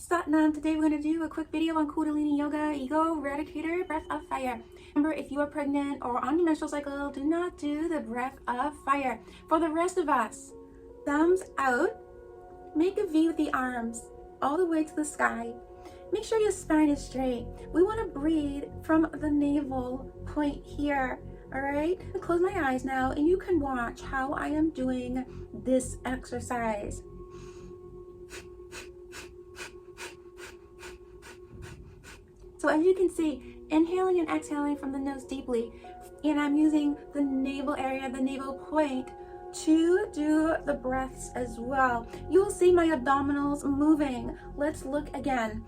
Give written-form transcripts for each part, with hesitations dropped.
Satnam. Today we're going to do a quick video on Kundalini Yoga, Ego, Eradicator, Breath of Fire. Remember, if you are pregnant or on your menstrual cycle, do not do the Breath of Fire. For the rest of us, thumbs out, make a V with the arms all the way to the sky. Make sure your spine is straight. We want to breathe from the navel point here. All right, close my eyes now and you can watch how I am doing this exercise. So as you can see, inhaling and exhaling from the nose deeply, and I'm using the navel area, the navel point, to do the breaths as well. You will see my abdominals moving. Let's look again.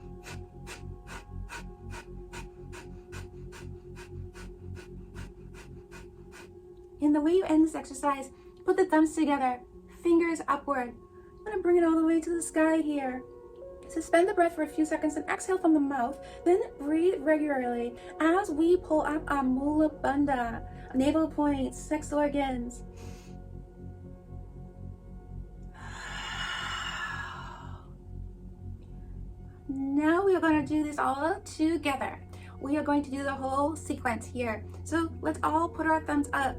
And the way you end this exercise, put the thumbs together, fingers upward. I'm gonna bring it all the way to the sky here. Suspend the breath for a few seconds and exhale from the mouth, then breathe regularly as we pull up our Mula Bandha, navel points, sex organs. Now we are going to do this all together. We are going to do the whole sequence here. So let's all put our thumbs up.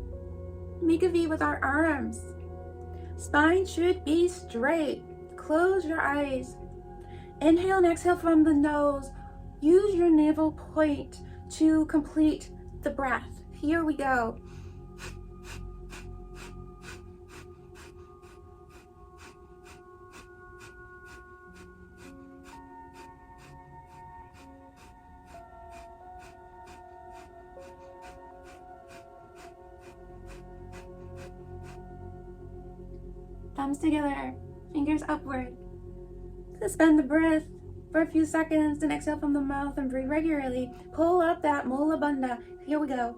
Make a V with our arms. Spine should be straight. Close your eyes. Inhale and exhale from the nose. Use your navel point to complete the breath. Here we go. Thumbs together, fingers upward. Suspend the breath for a few seconds, then exhale from the mouth and breathe regularly. Pull up that Mula Bandha. Here we go.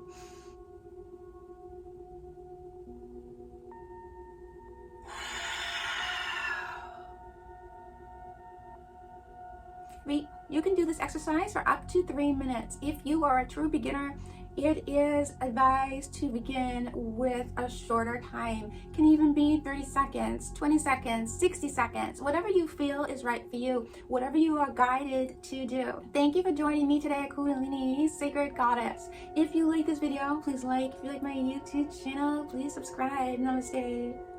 You can do this exercise for up to 3 minutes. If you are a true beginner, it is advised to begin with a shorter time. It can even be 30 seconds, 20 seconds, 60 seconds, whatever you feel is right for you, whatever you are guided to do. Thank you for joining me today at Kundalini, Sacred Goddess. If you like this video, please like. If you like my YouTube channel, please subscribe. Namaste.